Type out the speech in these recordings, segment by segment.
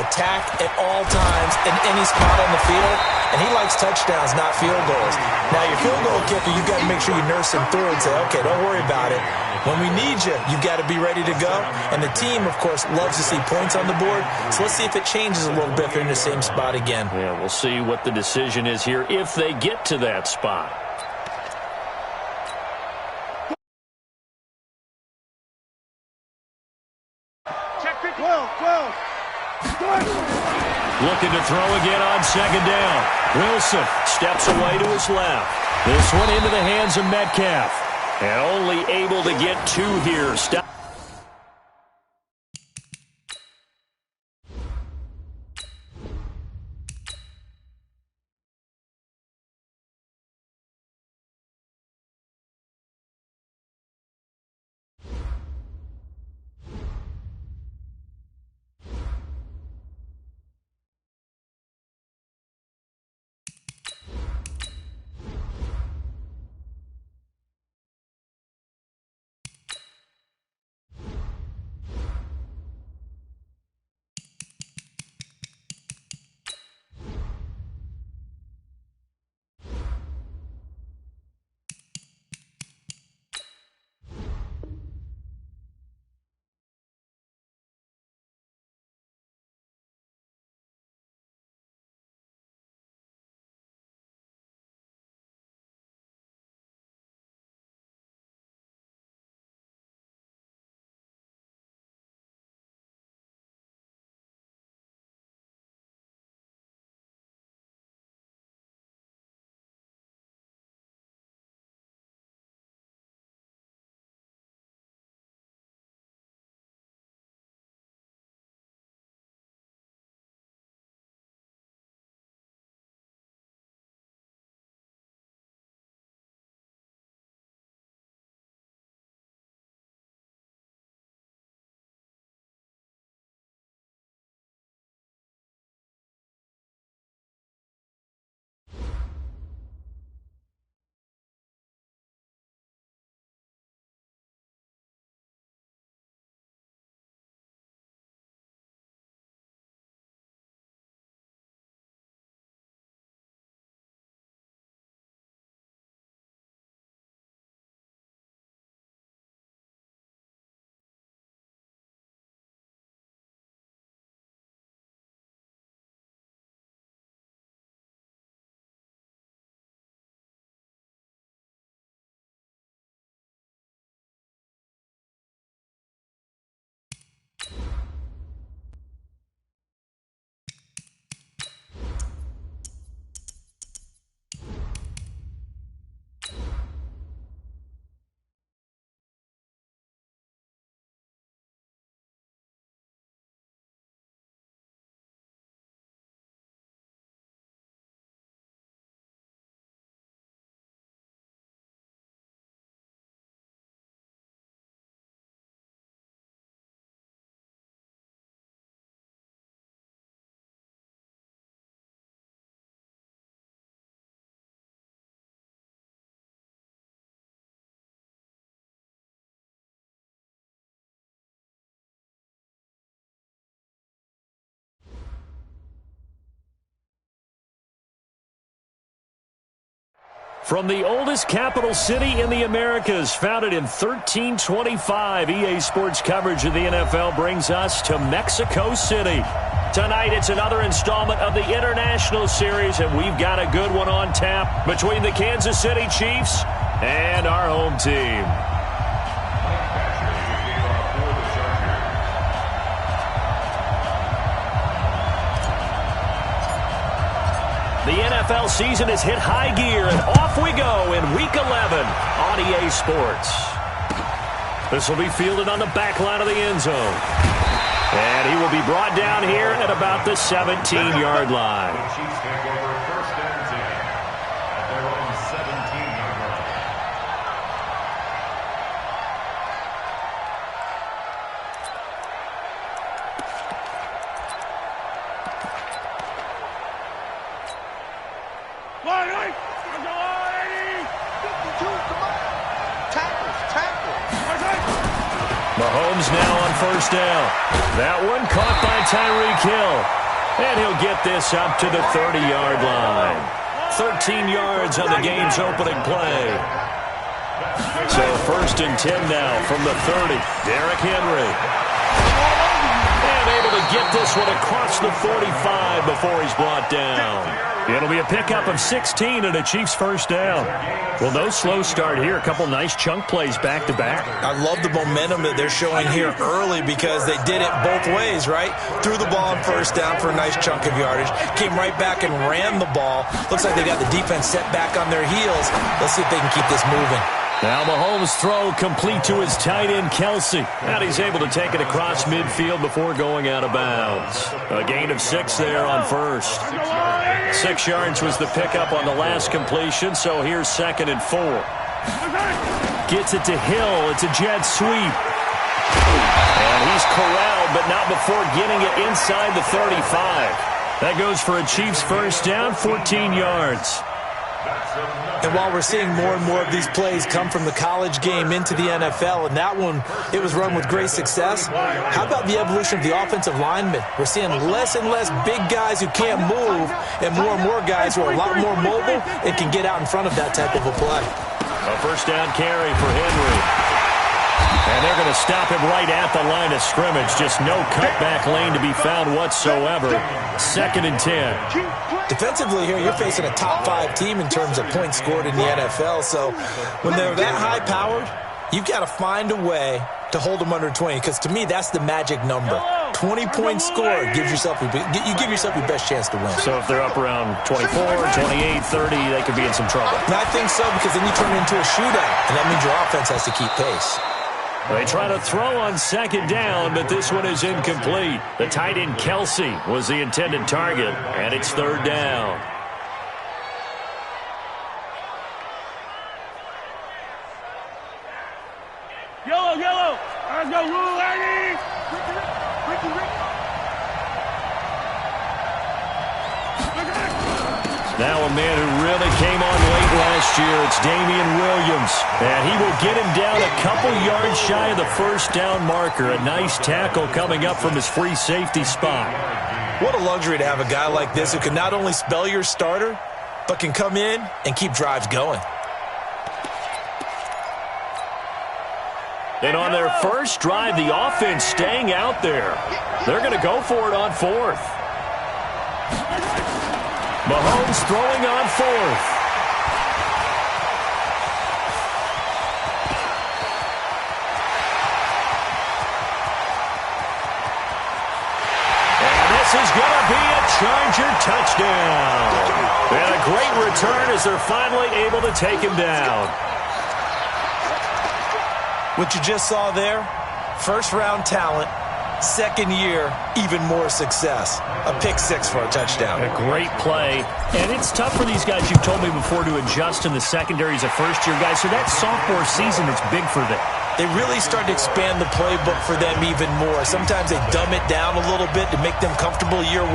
attack at all times in any spot on the field, and he likes touchdowns, not field goals. Now, your field goal kicker, you've got to make sure you nurse him through and say, okay, don't worry about it. When we need you, you've got to be ready to go. And the team, of course, loves to see points on the board. So let's see if it changes a little bit if they're in the same spot again. Yeah, we'll see what the decision is here if they get to that spot. Looking to throw again on second down. Wilson steps away to his left. This one into the hands of Metcalf. And only able to get two here. Stop. From the oldest capital city in the Americas, founded in 1325, EA Sports coverage of the NFL brings us to Mexico City. Tonight, it's another installment of the International Series, and we've got a good one on tap between the Kansas City Chiefs and our home team. The NFL season has hit high gear, and off we go in Week 11 on EA Sports. This will be fielded on the back line of the end zone. And he will be brought down here at about the 17-yard line. The Chiefs take over first and 10 at their own 17-yard line. Mahomes now on first down. That one caught by Tyreek Hill. And he'll get this up to the 30-yard line. 13 yards on the game's opening play. So 1st and 10 now from the 30. Derrick Henry. And able to get this one across the 45 before he's brought down. It'll be a pickup of 16 and a Chiefs first down. Well, no slow start here. A couple nice chunk plays back-to-back. I love the momentum that they're showing here early because they did it both ways, right? Threw the ball on first down for a nice chunk of yardage. Came right back and ran the ball. Looks like they got the defense set back on their heels. Let's see if they can keep this moving. Now Mahomes' throw complete to his tight end, Kelsey. And he's able to take it across midfield before going out of bounds. A gain of 6 there on first. 6 yards was the pickup on the last completion, so here's 2nd and 4. Gets it to Hill. It's a jet sweep. And he's corralled, but not before getting it inside the 35. That goes for a Chiefs first down, 14 yards. And while we're seeing more and more of these plays come from the college game into the NFL, and that one, it was run with great success, how about the evolution of the offensive linemen? We're seeing less and less big guys who can't move and more guys who are a lot more mobile and can get out in front of that type of a play. A first down carry for Henry. And they're going to stop him right at the line of scrimmage. Just no cutback lane to be found whatsoever. 2nd and 10. Defensively here, you're facing a top 5 team in terms of points scored in the NFL. So when they're that high-powered, you've got to find a way to hold them under 20. Because to me, that's the magic number. 20 points scored gives yourself you give yourself your best chance to win. So if they're up around 24, 28, 30, they could be in some trouble. And I think so, because then you turn it into a shootout, and that means your offense has to keep pace. They try to throw on 2nd down, but this one is incomplete. The tight end, Kelsey, was the intended target, and it's 3rd down. Yellow. Let's go, Rule, ladies. Ricky. Now a man who really came on late last year, it's Damian Williams. And he will get him down a couple yards shy of the first down marker. A nice tackle coming up from his free safety spot. What a luxury to have a guy like this who can not only spell your starter, but can come in and keep drives going. And on their first drive, the offense staying out there. They're going to go for it on 4th. Mahomes throwing on 4th. And this is going to be a Charger touchdown. And a great return as they're finally able to take him down. What you just saw there, first-round talent, 2nd year, even more success. A pick 6 for a touchdown. A great play. And it's tough for these guys, you've told me before, to adjust in the secondary as a first-year guy. So that sophomore season is big for them. They really start to expand the playbook for them even more. Sometimes they dumb it down a little bit to make them comfortable year 1.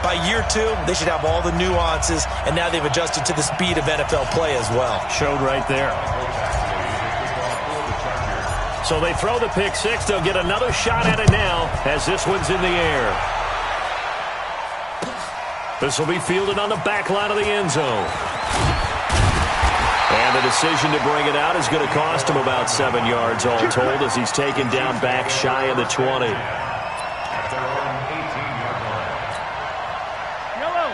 By year 2, they should have all the nuances, and now they've adjusted to the speed of NFL play as well. Showed right there. So they throw the pick 6. They'll get another shot at it now as this one's in the air. This will be fielded on the back line of the end zone. And the decision to bring it out is going to cost him about 7 yards all told as he's taken down back shy of the 20.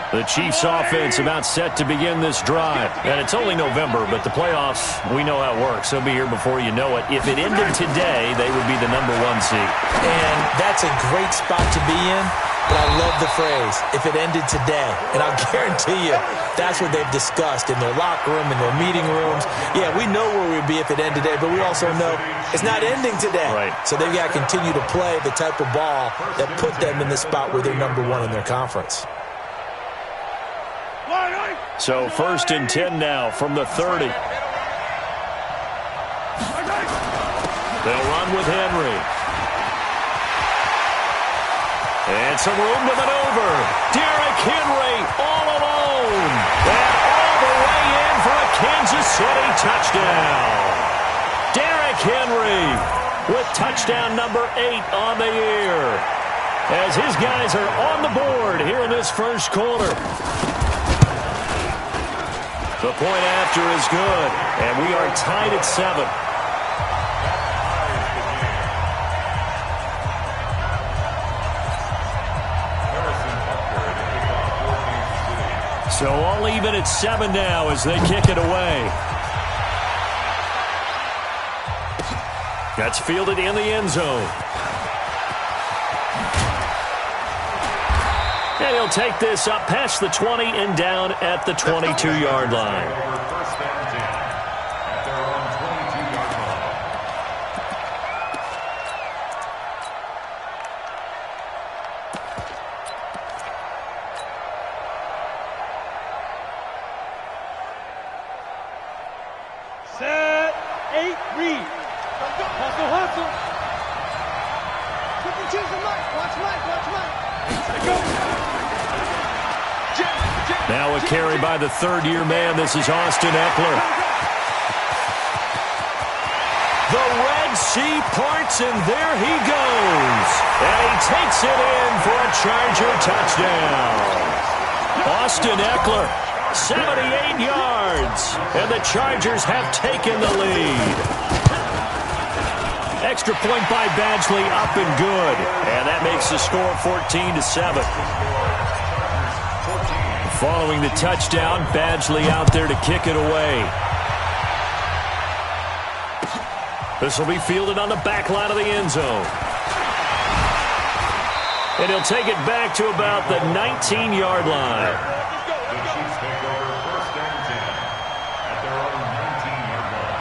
The Chiefs offense about set to begin this drive. And it's only November, but the playoffs, we know how it works. They'll be here before you know it. If it ended today, they would be the #1 seed. And that's a great spot to be in, but I love the phrase, if it ended today. And I'll guarantee you, that's what they've discussed in their locker room, in their meeting rooms. Yeah, we know where we'd be if it ended today, but we also know it's not ending today. Right. So they've got to continue to play the type of ball that put them in the spot where they're #1 in their conference. So 1st and 10 now from the 30. They'll run with Henry. And some room to maneuver. Derrick Henry all alone. And all the way in for a Kansas City touchdown. Derrick Henry with touchdown #8 on the year. As his guys are on the board here in this first quarter. The point after is good, and we are tied at 7. So all even at 7 now as they kick it away. That's fielded in the end zone. And he'll take this up past the 20 and down at the 22-yard line. First and 10 at their own 22-yard line. Set, 8, read. Hustle, hustle. Watch Mike. Now a carry by the third-year man. This is Austin Eckler. The Red Sea parts, and there he goes. And he takes it in for a Charger touchdown. Austin Eckler, 78 yards. And the Chargers have taken the lead. Extra point by Badgley, up and good. And that makes the score 14-7. Following the touchdown, Badgley out there to kick it away. This will be fielded on the back line of the end zone. And he'll take it back to about the 19-yard line. The Chiefs take over first and 10 at their own 19-yard line.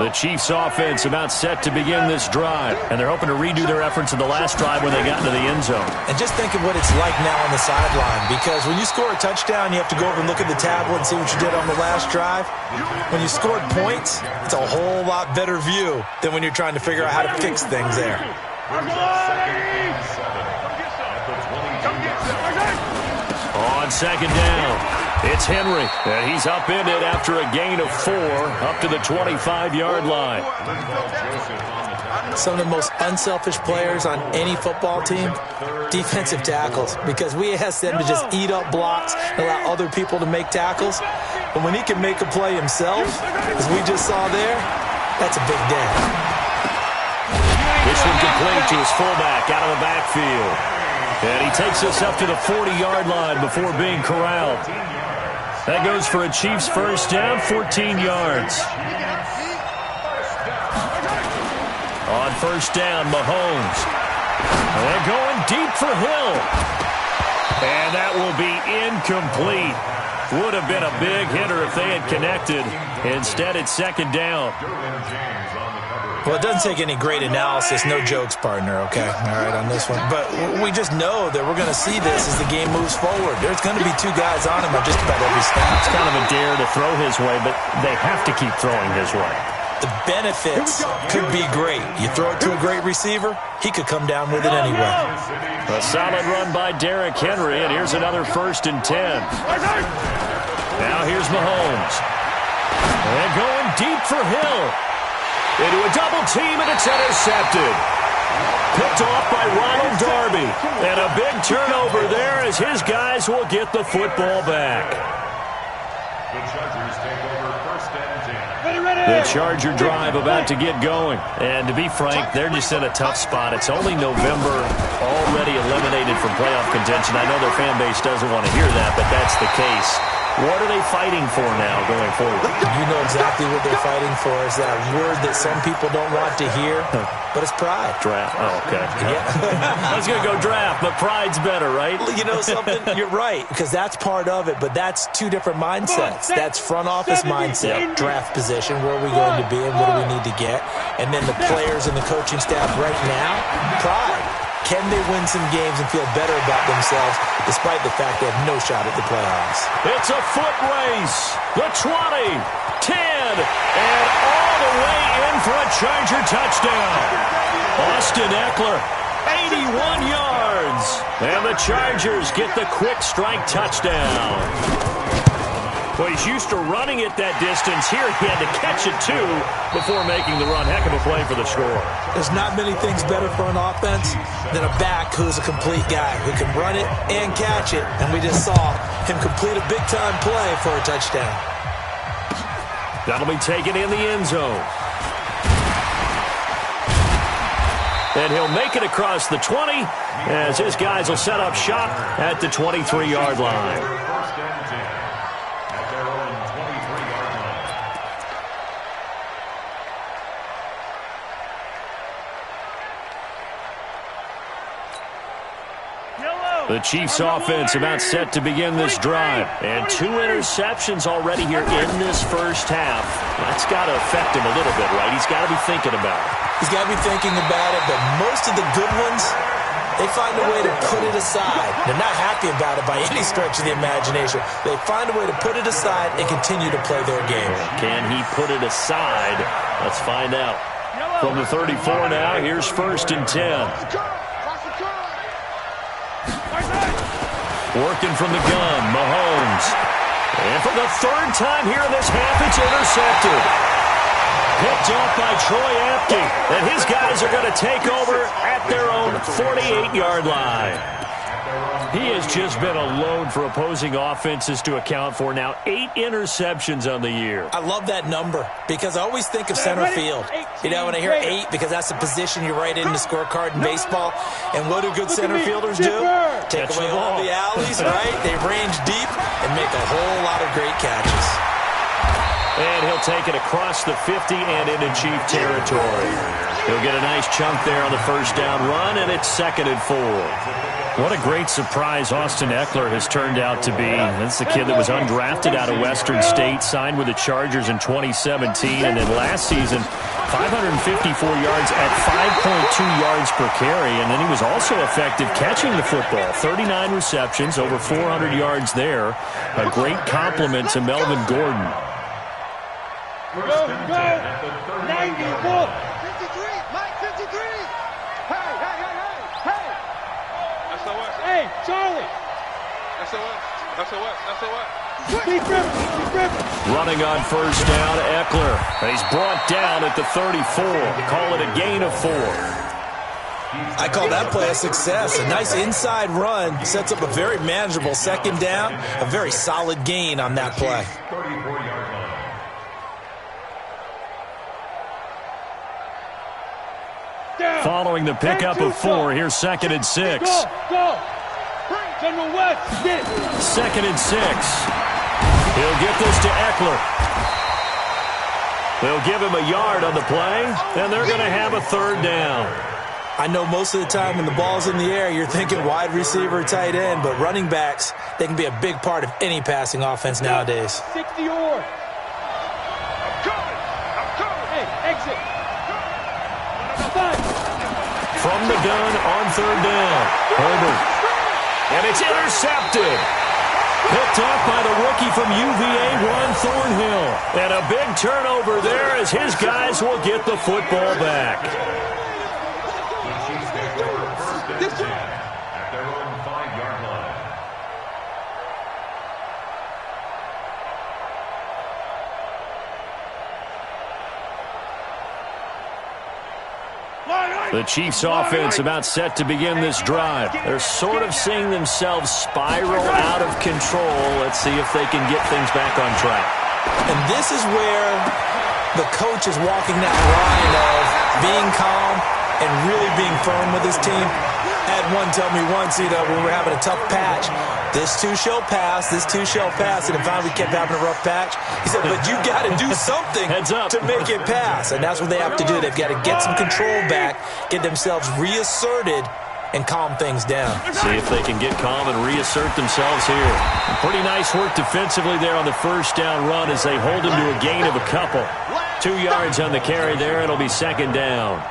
The Chiefs offense about set to begin this drive, and they're hoping to redo their efforts in the last drive when they got into the end zone. And just think of what it's like now on the sideline, because when you score a touchdown, you have to go over and look at the tablet and see what you did on the last drive. When you scored points, it's a whole lot better view than when you're trying to figure out how to fix things there. On second down, it's Henry, and he's upended after a gain of 4 up to the 25-yard line. Some of the most unselfish players on any football team, defensive tackles, because we ask them to just eat up blocks and allow other people to make tackles. But when he can make a play himself, as we just saw there, that's a big day. This one complete to his fullback out of the backfield. And he takes us up to the 40-yard line before being corralled. That goes for a Chiefs first down, 14 yards. On first down, Mahomes. And they're going deep for Hill. And that will be incomplete. Would have been a big hitter if they had connected. Instead, it's second down. Well, it doesn't take any great analysis. No jokes, partner, okay? All right, on this one. But we just know that we're going to see this as the game moves forward. There's going to be 2 guys on him at just about every snap. It's kind of a dare to throw his way, but they have to keep throwing his way. The benefits could be great. You throw it to a great receiver, he could come down with it anyway. A solid run by Derrick Henry, and here's another first and 10. Now here's Mahomes. And going deep for Hill. Into a double team, and it's intercepted. Picked off by Ronald Darby. And a big turnover there as his guys will get the football back. The Chargers take over first and 10. The Charger drive about to get going. And to be frank, they're just in a tough spot. It's only November, already eliminated from playoff contention. I know their fan base doesn't want to hear that, but that's the case. What are they fighting for now going forward? You know exactly what they're fighting for. Is that word that some people don't want to hear, but it's pride. Draft. Oh, okay. Yeah. I was going to go draft, but pride's better, right? You know something? You're right, because that's part of it, but that's 2 different mindsets. That's front office mindset, draft position, where are we going to be and what do we need to get? And then the players and the coaching staff right now, pride. Can they win some games and feel better about themselves despite the fact they have no shot at the playoffs? It's a foot race. The 20, 10, and all the way in for a Charger touchdown. Austin Eckler, 81 yards. And the Chargers get the quick strike touchdown. Well, he's used to running it that distance. Here he had to catch it, too, before making the run. Heck of a play for the score. There's not many things better for an offense than a back who's a complete guy, who can run it and catch it. And we just saw him complete a big-time play for a touchdown. That'll be taken in the end zone. And he'll make it across the 20 as his guys will set up shop at the 23-yard line. First and 10 at their own 23-yard line. The Chiefs offense about set to begin this drive. And 2 interceptions already here in this first half. That's got to affect him a little bit, right? He's got to be thinking about it. He's got to be thinking about it, but most of the good ones, they find a way to put it aside. They're not happy about it by any stretch of the imagination. They find a way to put it aside and continue to play their game. Can he put it aside? Let's find out. From the 34 now, here's first and 10. Working from the gun, Mahomes. And for the third time here in this half, it's intercepted. Picked off by Troy Apke. And his guys are going to take over at their own 48-yard line. He has just been a load for opposing offenses to account for. Now 8 interceptions on the year. I love that number because I always think of center field. You know, when I hear 8, because that's the position you write in the scorecard in baseball. And what do good center fielders do? Take away all the alleys, right? They range deep and make a whole lot of great catches. And he'll take it across the 50 and into Chief territory. He'll get a nice chunk there on the first down run, and it's 2nd and 4. What a great surprise Austin Eckler has turned out to be. That's the kid that was undrafted out of Western State, signed with the Chargers in 2017, and then last season, 554 yards at 5.2 yards per carry, and then he was also effective catching the football. 39 receptions, over 400 yards there. A great compliment to Melvin Gordon. Go, go! 90, go! 53, Mike, 53! Hey, hey, hey, hey, hey! That's the what? Hey, Charlie! That's the what? That's the what? That's the what? Keep ripping! Running on first down, Eckler. He's brought down at the 34. Call it a gain of 4. I call that play a success. A nice inside run sets up a very manageable second down. A very solid gain on that play. 34-yard line. Following the pickup of 4, here's 2nd and 6. Go, go! General West, get it! 2nd and 6. He'll get this to Eckler. They'll give him a yard on the play, and they're going to have a 3rd down. I know most of the time when the ball's in the air, you're thinking wide receiver, tight end, but running backs, they can be a big part of any passing offense nowadays. 60 or. I'm coming! Hey, exit! From the gun on 3rd down. Herbert. And it's intercepted. Picked off by the rookie from UVA, Juan Thornhill. And a big turnover there as his guys will get the football back. The Chiefs take over first and 10 at their own 5-yard line. The Chiefs offense about set to begin this drive. They're sort of seeing themselves spiral out of control. Let's see if they can get things back on track. And this is where the coach is walking that line of being calm and really being firm with his team. I had one tell me once, when we were having a tough patch, this too shall pass, this too shall pass, and finally we kept having a rough patch. He said, but you got to do something to make it pass, and that's what they have to do. They've got to get some control back, get themselves reasserted, and calm things down. See if they can get calm and reassert themselves here. Pretty nice work defensively there on the first down run as they hold him to a gain of a couple. 2 yards on the carry there. It'll be 2nd down.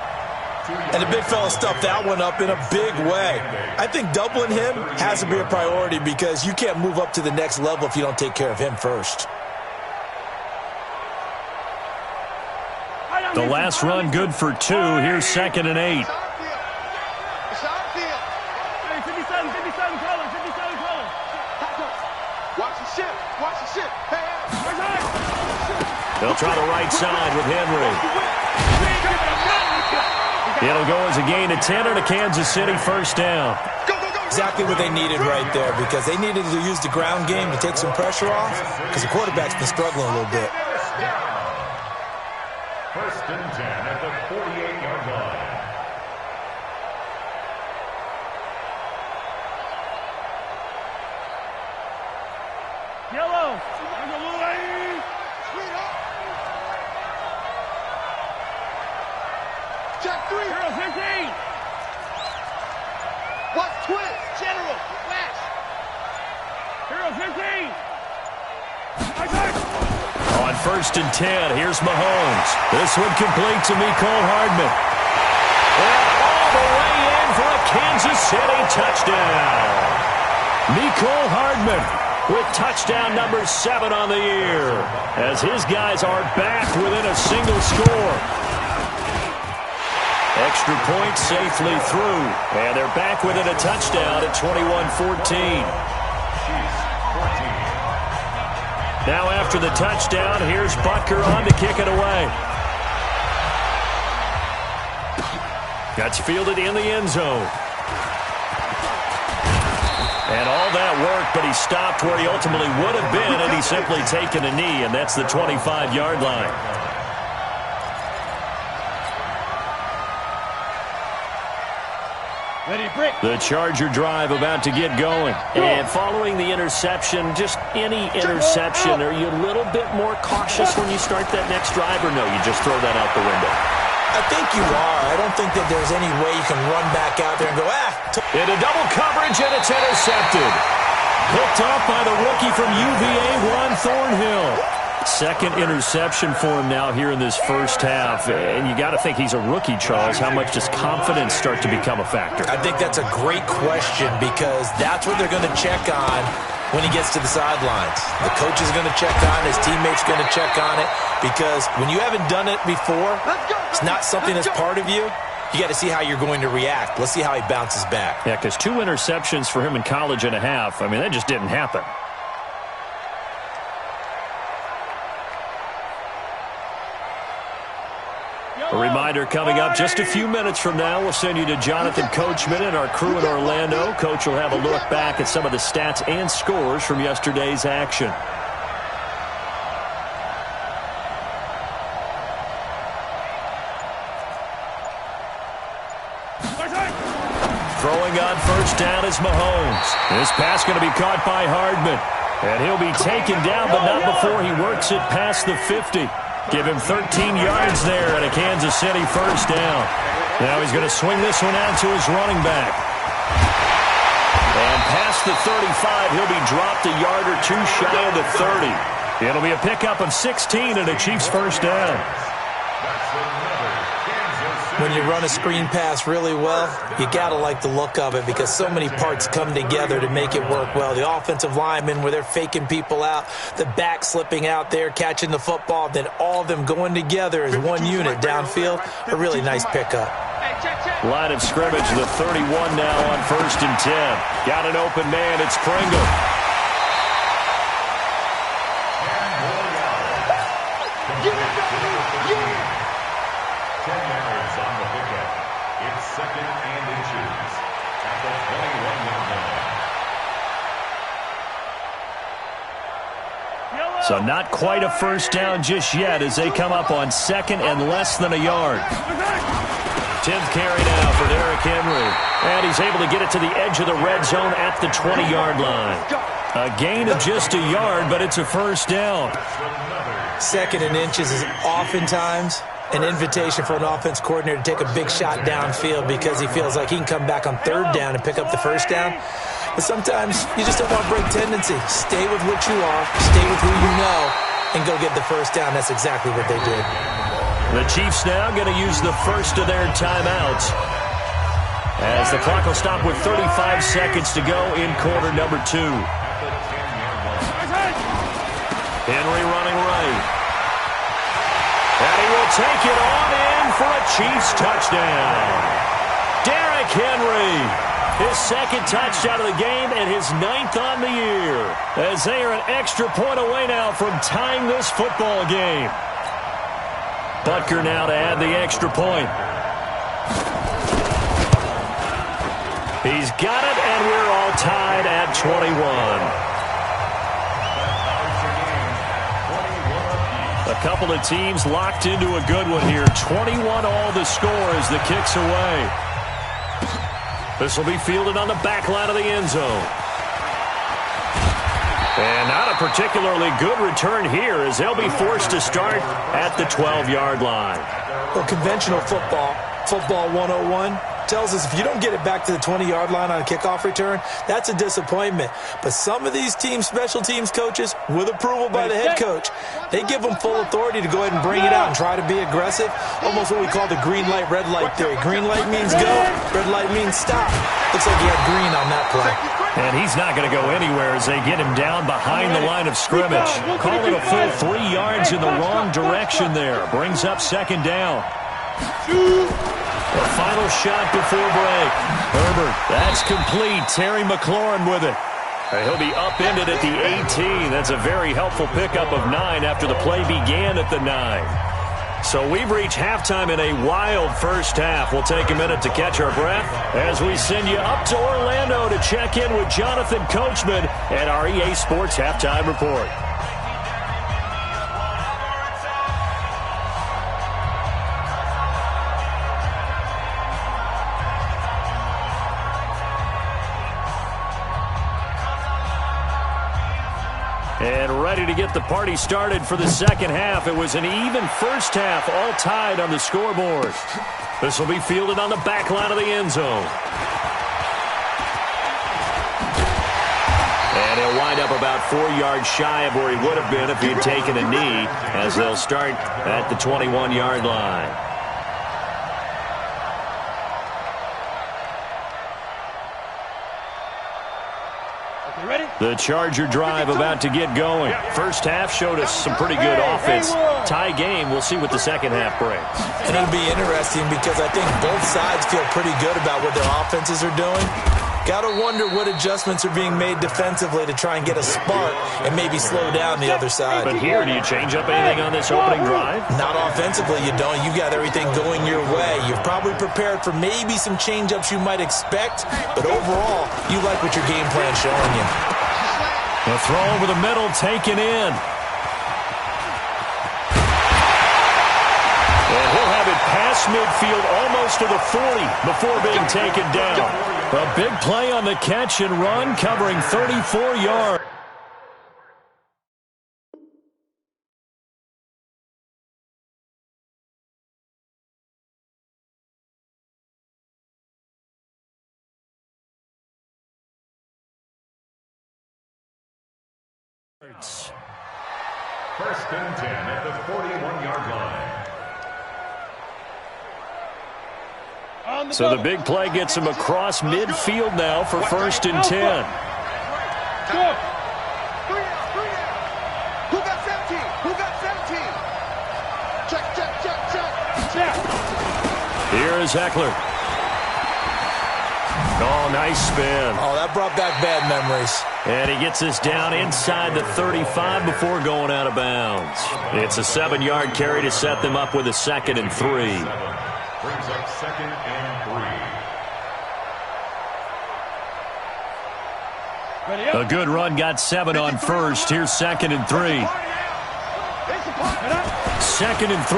And the big fella stuffed that one up in a big way. I think doubling him has to be a priority because you can't move up to the next level if you don't take care of him first. The last run good for 2. Here's 2nd and 8. It's outfield. Hey, 57, color. Watch the ship. Hey, They'll try the right side with Henry. It'll go as a gain of 10 and a Kansas City first down. Exactly what they needed right there, because they needed to use the ground game to take some pressure off, because the quarterback's been struggling a little bit. First and 10 at the 48-yard line. Yellow. Check 3. 0-15. What twist? General. Flash. 0-15. On first and 10, here's Mahomes. This one complete to Mecole Hardman. And all the way in for a Kansas City touchdown. Mecole Hardman with touchdown number 7 on the year, as his guys are back within a single score. Extra point safely through, and they're back within a touchdown at 21-14. Now after the touchdown, here's Butker on to kick it away. That's fielded in the end zone. And all that work, but he stopped where he ultimately would have been had he simply taken a knee, and that's the 25-yard line. The Charger drive about to get going. And following the interception, just any interception, are you a little bit more cautious when you start that next drive, or no, you just throw that out the window? I think you are. I don't think that there's any way you can run back out there and go, Into double coverage, and it's intercepted. Picked off by the rookie from UVA, Juan Thornhill. Second interception for him now here in this first half. And you got to think he's a rookie, Charles. How much does confidence start to become a factor? I think that's a great question, because that's what they're going to check on when he gets to the sidelines. The coach is going to check on it. His teammates going to check on it, because when you haven't done it before, it's not something that's part of you. You got to see how you're going to react. Let's see how he bounces back. Yeah, because 2 interceptions for him in college and a half. I mean, that just didn't happen. A reminder coming up just a few minutes from now. We'll send you to Jonathan Coachman and our crew in Orlando. Coach will have a look back at some of the stats and scores from yesterday's action. Throwing on first down is Mahomes. This pass going to be caught by Hardman. And he'll be taken down, but not before he works it past the 50. Give him 13 yards there and a Kansas City first down. Now he's going to swing this one out to his running back. And past the 35, he'll be dropped a yard or 2 shy of the 30. It'll be a pickup of 16 and a Chiefs first down. When you run a screen pass really well, you got to like the look of it, because so many parts come together to make it work well. The offensive linemen, where they're faking people out, the back slipping out there, catching the football, then all of them going together as one unit downfield. A really nice pickup. Line of scrimmage, the 31 now on first and 10. Got an open man, it's Pringle. Second and inches at the 21-yard line. So not quite a first down just yet as they come up on second and less than a yard. 10th carry now for Derrick Henry. And he's able to get it to the edge of the red zone at the 20-yard line. A gain of just a yard, but it's a first down. Second and inches is oftentimes an invitation for an offense coordinator to take a big shot downfield, because he feels like he can come back on third down and pick up the first down. But sometimes you just don't want to break tendency. Stay with what you are, stay with who you know, and go get the first down. That's exactly what they did. The Chiefs now going to use the first of their timeouts, as the clock will stop with 35 seconds to go in quarter number 2. Henry running right. And he will take it on in for a Chiefs touchdown. Derrick Henry His second touchdown of the game and his 9th on the year. As they are an extra point away now from tying this football game. Butker now to add the extra point. He's got it, and we're all tied at 21. A couple of teams locked into a good one here. 21 all the score as the kick's away. This will be fielded on the back line of the end zone. And not a particularly good return here as they'll be forced to start at the 12-yard line. Well, conventional football 101, tells us if you don't get it back to the 20-yard line on a kickoff return, that's a disappointment. But some of these teams, special teams coaches, with approval by the head coach, they give them full authority to go ahead and bring it out and try to be aggressive. Almost what we call the green light, red light theory. Green light means go, red light means stop. Looks like he had green on that play. And he's not going to go anywhere as they get him down behind the line of scrimmage. Call it a full 3 yards in the wrong direction there. Brings up second down. The final shot before break. Herbert, that's complete. Terry McLaurin with it. He'll be upended at the 18. That's a very helpful pickup of 9 after the play began at the 9. So we've reached halftime in a wild first half. We'll take a minute to catch our breath as we send you up to Orlando to check in with Jonathan Coachman at our EA Sports Halftime Report. And ready to get the party started for the second half. It was an even first half, all tied on the scoreboard. This will be fielded on the back line of the end zone. And he'll wind up about 4 yards shy of where he would have been if he had taken a knee, as they'll start at the 21-yard line. The Charger drive about to get going. First half showed us some pretty good offense. Tie game, we'll see what the second half brings. And it'll be interesting because I think both sides feel pretty good about what their offenses are doing. Got to wonder what adjustments are being made defensively to try and get a spark and maybe slow down the other side. But here, do you change up anything on this opening drive? Not offensively, you don't. You got everything going your way. You're probably prepared for maybe some change-ups you might expect, but overall, you like what your game plan's showing you. The throw over the middle, taken in. And he'll have it past midfield almost to the 40 before being taken down. A big play on the catch and run, covering 34 yards. First and 10 at the 41-yard line. So the big play gets him across midfield now for first and 10. Go. Who got 17? Who got 17? Check. Here is Eckler. Oh, nice spin. Oh, that brought back bad memories. And he gets this down inside the 35 before going out of bounds. It's a 7-yard carry to set them up with a 2nd and 3. Brings up 2nd and 3. A good run got 7 on first. Here's 2nd and 3. 2nd and 3.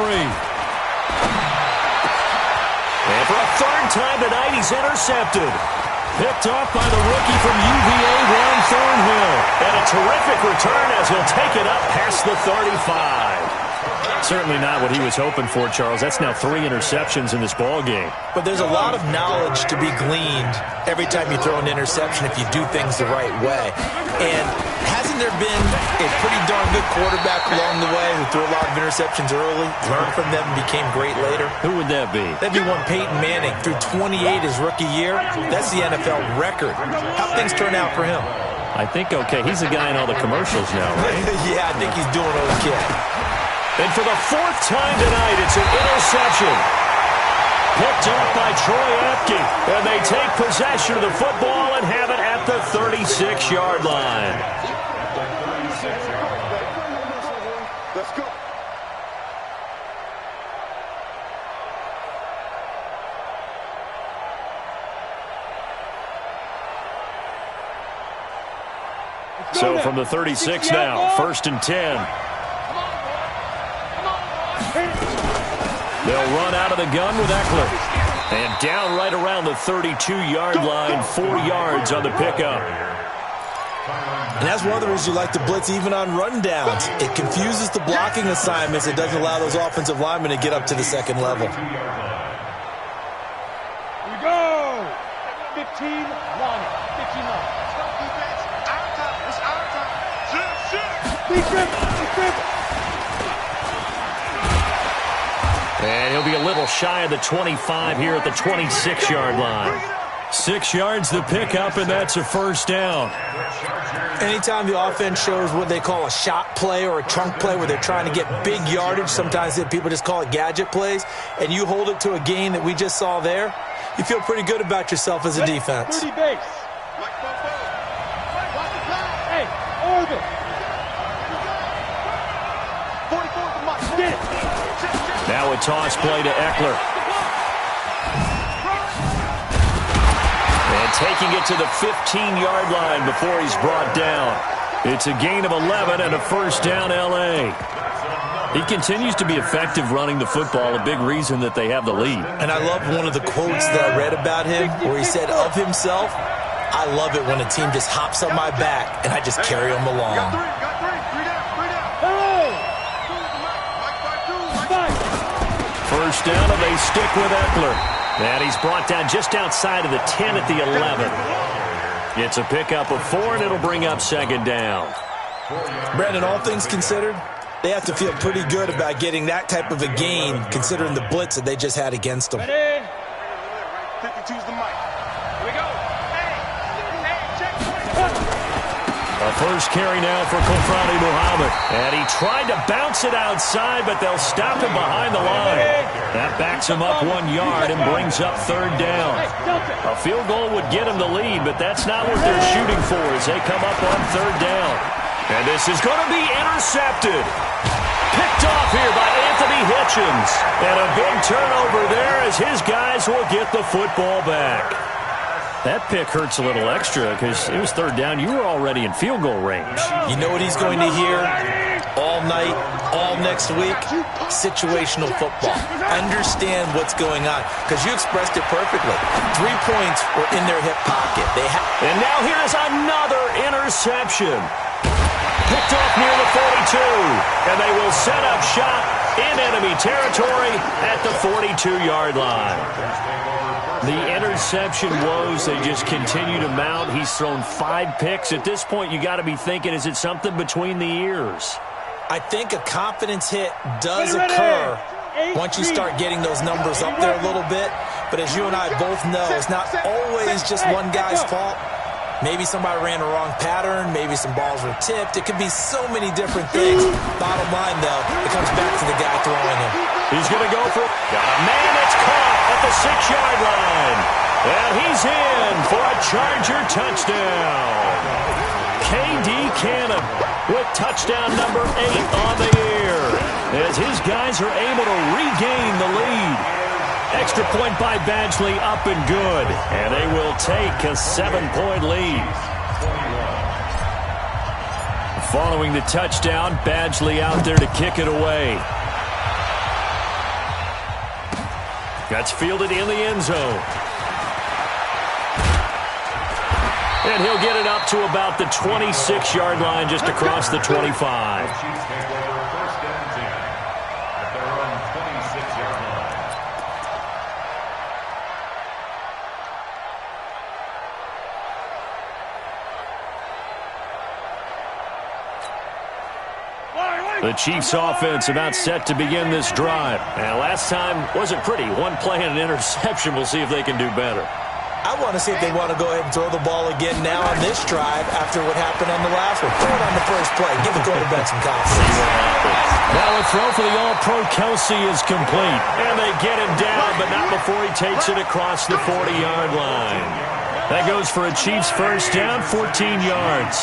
And for a third time tonight, he's intercepted. Picked off by the rookie from UVA, Ron Thornhill. And a terrific return as he'll take it up past the 35. Certainly not what he was hoping for, Charles. That's now 3 interceptions in this ball game. But there's a lot of knowledge to be gleaned every time you throw an interception if you do things the right way. And hasn't there been a pretty darn good quarterback along the way who threw a lot of interceptions early, learned from them, and became great later? Who would that be? That'd be one Peyton Manning. Threw 28 his rookie year. That's the NFL record. How'd things turn out for him? I think, okay, he's the guy in all the commercials now, right? Yeah, I think he's doing okay. And for the 4th time tonight, it's an interception. picked up by Troy Apke. And they take possession of the football and have it at the 36-yard line. Let's go. So from the 36 now, 1st and 10. They'll run out of the gun with Eckler. And down right around the 32-yard line, 4 yards on the pickup. And that's one of the reasons you like to blitz even on rundowns. It confuses the blocking assignments. It doesn't allow those offensive linemen to get up to the second level. Here we go. 15-1. 15-1. And he'll be a little shy of the 25 here at the 26-yard line. 6 yards the pickup, and that's a first down. Anytime the offense shows what they call a shot play or a trunk play where they're trying to get big yardage, sometimes people just call it gadget plays, and you hold it to a gain that we just saw there, you feel pretty good about yourself as a defense. 30 base. Hey, orbit. Now a toss play to Eckler. And taking it to the 15-yard line before he's brought down. It's a gain of 11 and a first down, L.A. He continues to be effective running the football, a big reason that they have the lead. And I love one of the quotes that I read about him where he said of himself, I love it when a team just hops on my back and I just carry them along. First down, and they stick with Eckler. And he's brought down just outside of the 10 at the 11. It's a pickup of 4, and it'll bring up second down. Brandon, all things considered, they have to feel pretty good about getting that type of a gain considering the blitz that they just had against them. 52's the mic. Here we go. A first carry now for Kofrani Muhammad. And he tried to bounce it outside, but they'll stop him behind the line. That backs him up 1 yard and brings up third down. A field goal would get him the lead, but that's not what they're shooting for as they come up on third down. And this is going to be intercepted. Picked off here by Anthony Hitchens. And a big turnover there as his guys will get the football back. That pick hurts a little extra because it was third down. You were already in field goal range. You know what he's going to hear all night, all next week? Situational football. Understand what's going on because you expressed it perfectly. 3 points were in their hip pocket. And now here's another interception. Picked off near the 42. And they will set up shop in enemy territory at the 42-yard line. The interception woes, they just continue to mount. He's thrown 5 picks. At this point, you got to be thinking, is it something between the ears? I think a confidence hit does occur once you start getting those numbers up there a little bit. But as you and I both know, it's not always just one guy's fault. Maybe somebody ran a wrong pattern. Maybe some balls were tipped. It could be so many different things. Bottom line, though, it comes back to the guy throwing him. He's going to go for it. Got a man that's caught at the 6-yard line. And he's in for a Charger touchdown. K.D. Cannon with touchdown number 8 on the year as his guys are able to regain the lead. Extra point by Badgley up and good. And they will take a 7-point lead. Following the touchdown, Badgley out there to kick it away. That's fielded in the end zone. And he'll get it up to about the 26-yard line just across the 25. The Chiefs offense about set to begin this drive. And last time wasn't pretty. 1 play and an interception. We'll see if they can do better. I want to see if they want to go ahead and throw the ball again now on this drive after what happened on the last one. Throw it on the first play. Give the quarterback some confidence. Now a throw for the All-Pro Kelsey is complete. And they get him down, but not before he takes it across the 40-yard line. That goes for a Chiefs first down, 14 yards.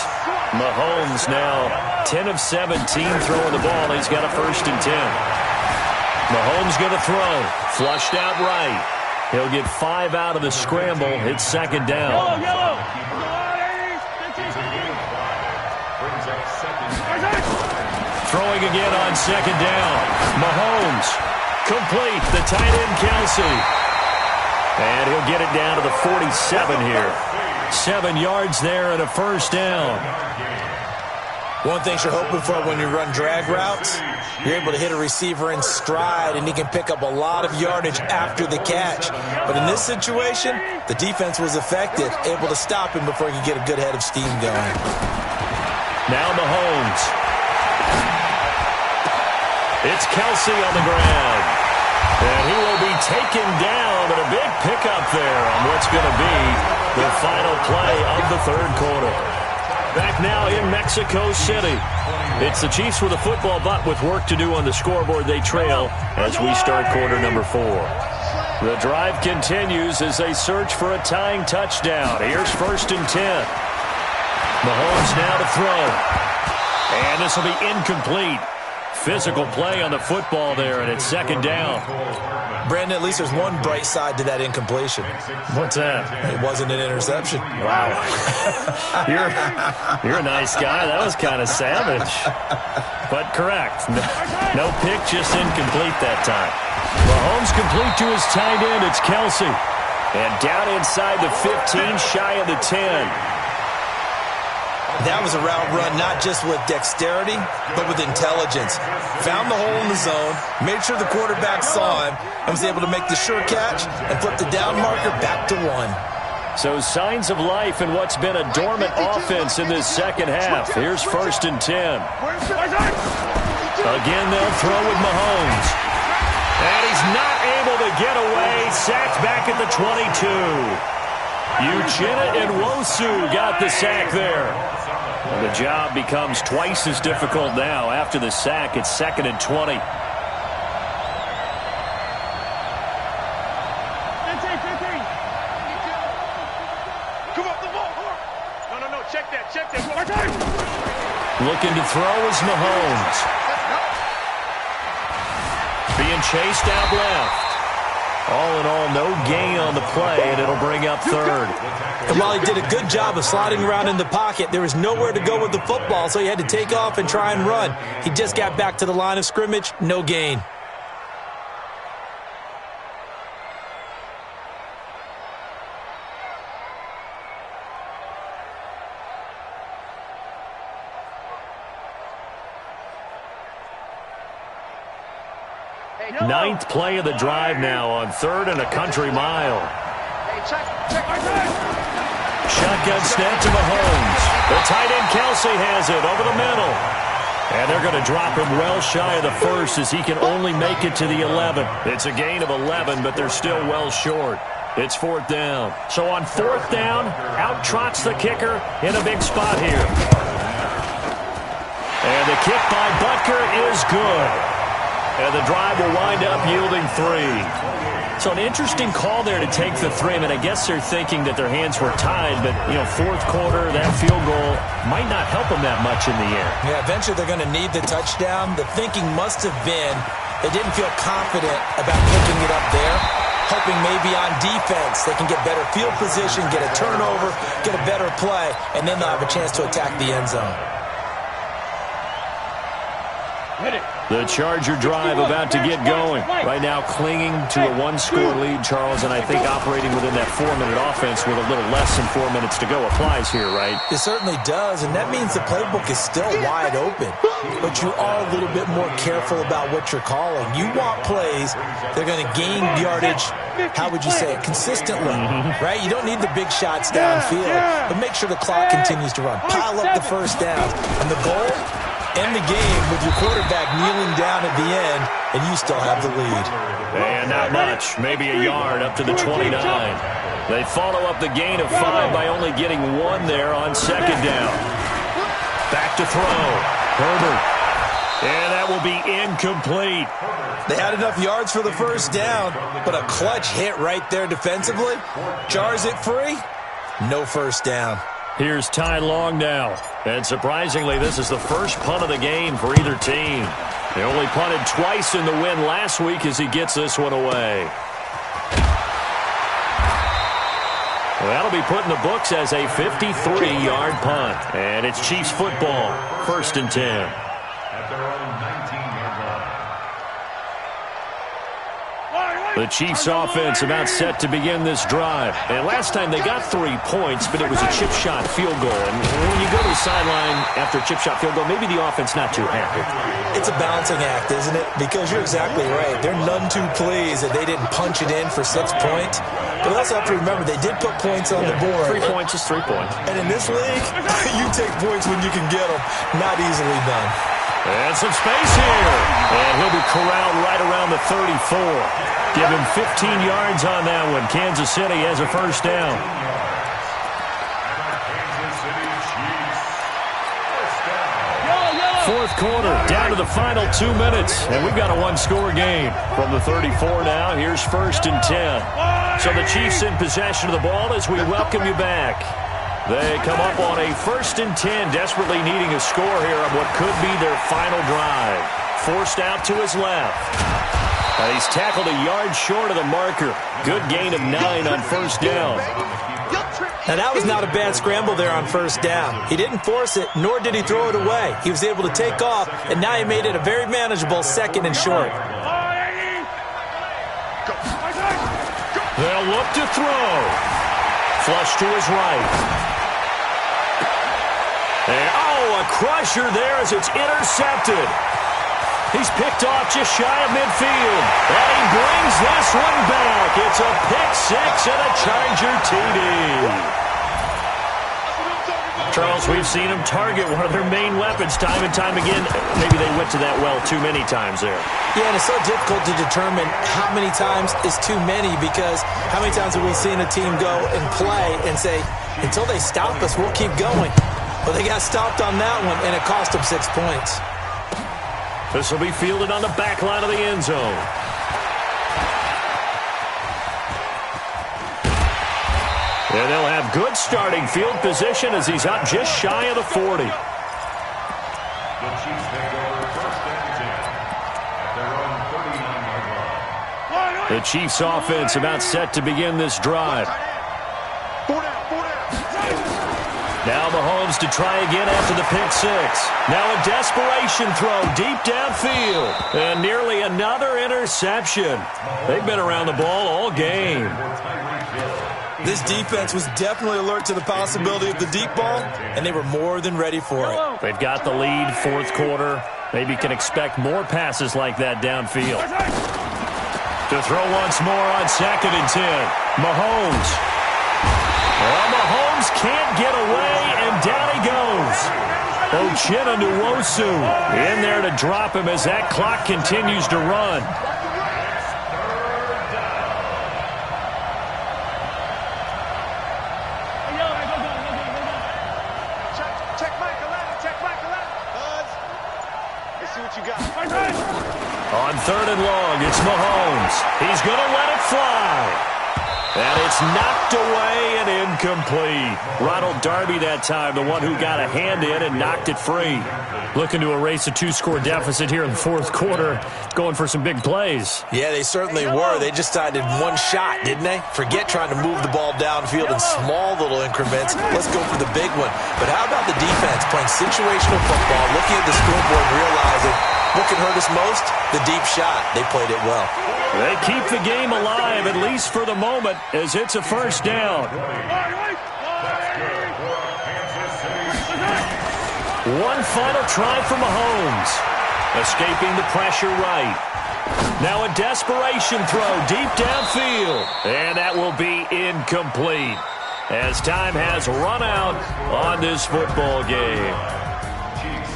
Mahomes now 10 of 17 throwing the ball. He's got a 1st and 10. Mahomes going to throw. Flushed out right. He'll get 5 out of the scramble. It's 2nd down. Throwing again on 2nd down. Mahomes. Complete. The tight end, Kelsey. And he'll get it down to the 47 here. 7 yards there and a 1st down. One thing you're hoping for when you run drag routes, you're able to hit a receiver in stride, and he can pick up a lot of yardage after the catch. But in this situation, the defense was effective, able to stop him before he could get a good head of steam going. Now Mahomes. It's Kelsey on the ground. And he will be taken down, but a big pickup there on what's going to be the final play of the 3rd quarter. Back now in Mexico City. It's the Chiefs with a football, but with work to do on the scoreboard, they trail as we start quarter number 4. The drive continues as they search for a tying touchdown. Here's 1st and 10. Mahomes now to throw. And this will be incomplete. Physical play on the football there, and it's 2nd down. Brandon, at least there's one bright side to that incompletion. What's that? It wasn't an interception. Wow. You're a nice guy. That was kind of savage. But correct. No pick, just incomplete that time. Mahomes complete to his tight end. It's Kelsey. And down inside the 15, shy of the 10. That was a route run not just with dexterity, but with intelligence. Found the hole in the zone, made sure the quarterback saw him, and was able to make the sure catch and flip the down marker back to 1. So signs of life in what's been a dormant offense in this 2nd half. Here's 1st and 10. Again, they'll throw with Mahomes. And he's not able to get away. Sacked back at the 22. Uchenna and Nwosu got the sack there. And the job becomes twice as difficult now. After the sack, it's 2nd and 20. No, check that. Looking to throw is Mahomes. Being chased out left. All in all, no gain on the play, and it'll bring up 3rd. And while he did a good job of sliding around in the pocket, there was nowhere to go with the football, so he had to take off and try and run. He just got back to the line of scrimmage, no gain. Ninth play of the drive now on 3rd and a country mile. Shotgun snap to Mahomes. The tight end Kelsey has it over the middle. And they're going to drop him well shy of the 1st as he can only make it to the 11. It's a gain of 11, but they're still well short. It's 4th down. So on 4th down, out trots the kicker in a big spot here. And the kick by Butker is good. And the drive will wind up yielding 3. So an interesting call there to take the 3. I mean, I guess they're thinking that their hands were tied, but, 4th quarter, that field goal might not help them that much in the end. Yeah, eventually they're going to need the touchdown. The thinking must have been they didn't feel confident about picking it up there, hoping maybe on defense they can get better field position, get a turnover, get a better play, and then they'll have a chance to attack the end zone. The Charger drive about to get going. Right now clinging to a 1-score lead, Charles, and I think operating within that 4-minute offense with a little less than 4 minutes to go applies here, right? It certainly does, and that means the playbook is still wide open. But you are a little bit more careful about what you're calling. You want plays that are going to gain yardage, how would you say it, consistently, right? You don't need the big shots downfield, but make sure the clock continues to run. Pile up the first downs. And the goal? End the game with your quarterback kneeling down at the end, and you still have the lead. And not much. Maybe a yard up to the 29. They follow up the gain of 5 by only getting 1 there on second down. Back to throw. Herbert. And that will be incomplete. They had enough yards for the first down, but a clutch hit right there defensively jars it free. No first down. Here's Ty Long now. And surprisingly, this is the first punt of the game for either team. They only punted twice in the win last week as he gets this one away. Well, that'll be put in the books as a 53-yard punt. And it's Chiefs football, 1st and 10. At their own 19-yard line. The Chiefs offense about set to begin this drive. And last time they got 3 points, but it was a chip shot field goal. And when you go to the sideline after a chip shot field goal, maybe the offense not too happy. It's a balancing act, isn't it? Because you're exactly right. They're none too pleased that they didn't punch it in for 6 points. But we also have to remember they did put points on the board. 3 points is 3 points. And in this league, you take points when you can get them. Not easily done. And some space here. And he'll be corralled right around the 34. Give him 15 yards on that one. Kansas City has a first down. Fourth quarter, down to the final 2 minutes. And we've got a one-score game. From the 34 now, here's 1st and 10. So the Chiefs in possession of the ball as we welcome you back. They come up on a 1st and 10, desperately needing a score here on what could be their final drive. Forced out to his left. And he's tackled a yard short of the marker. Good gain of 9 on first down. Now, that was not a bad scramble there on first down. He didn't force it, nor did he throw it away. He was able to take off, and now he made it a very manageable 2nd and short. They'll look to throw. Flush to his right. And, a crusher there as it's intercepted. He's picked off just shy of midfield. And he brings this one back. It's a pick-6 and a Charger TD. Charles, we've seen them target one of their main weapons time and time again. Maybe they went to that well too many times there. Yeah, and it's so difficult to determine how many times is too many, because how many times have we seen a team go and play and say, until they stop us, we'll keep going. Well, they got stopped on that one, and it cost them 6 points. This will be fielded on the back line of the end zone. And they'll have good starting field position as he's up just shy of the 40. The Chiefs take over 1st and 10 at their own 39-yard line. The Chiefs offense about set to begin this drive. Now Mahomes to try again after the pick-6. Now a desperation throw deep downfield. And nearly another interception. They've been around the ball all game. This defense was definitely alert to the possibility of the deep ball, and they were more than ready for it. They've got the lead, fourth quarter. Maybe can expect more passes like that downfield. To throw once more on 2nd and 10. Mahomes. Well, Mahomes can't get away, and down he goes. Uchenna Nwosu in there to drop him as that clock continues to run. On 3rd and long, it's Mahomes. He's going to let it fly. And it's knocked away and incomplete. Ronald Darby that time, the one who got a hand in and knocked it free. Looking to erase a 2-score deficit here in the fourth quarter. Going for some big plays. Yeah, they certainly were. They just decided one shot, didn't they? Forget trying to move the ball downfield in small little increments. Let's go for the big one. But how about the defense playing situational football, looking at the scoreboard and realizing what can hurt us most? The deep shot. They played it well. They keep the game alive, at least for the moment, as it's a first down. One final try for Mahomes. Escaping the pressure right. Now a desperation throw deep downfield. And that will be incomplete, as time has run out on this football game.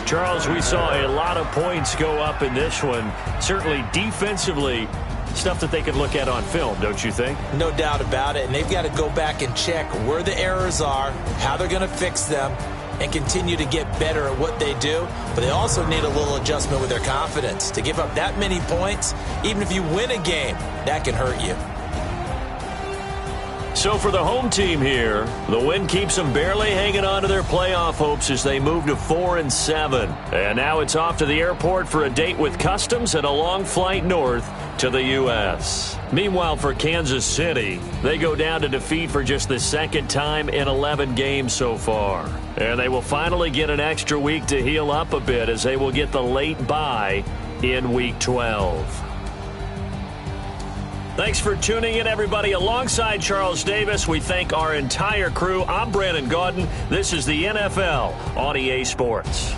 Charles, we saw a lot of points go up in this one. Certainly defensively, Stuff that they could look at on film, don't you think? No doubt about it. And they've got to go back and check where the errors are, how they're going to fix them, and continue to get better at what they do. But they also need a little adjustment with their confidence. To give up that many points, even if you win a game, that can hurt you. So for the home team here, the win keeps them barely hanging on to their playoff hopes as they move to 4-7. And now it's off to the airport for a date with Customs and a long flight north to the U.S. Meanwhile, for Kansas City, they go down to defeat for just the second time in 11 games so far. And they will finally get an extra week to heal up a bit as they will get the late bye in Week 12. Thanks for tuning in, everybody. Alongside Charles Davis, we thank our entire crew. I'm Brandon Gaudin. This is the NFL on EA Sports.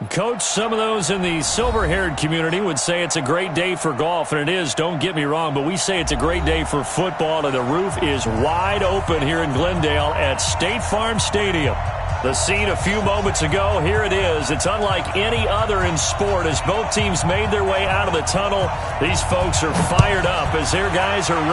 Coach, some of those in the silver-haired community would say it's a great day for golf, and it is, don't get me wrong, but we say it's a great day for football, and the roof is wide open here in Glendale at State Farm Stadium. The scene a few moments ago, here it is. It's unlike any other in sport as both teams made their way out of the tunnel. These folks are fired up as their guys are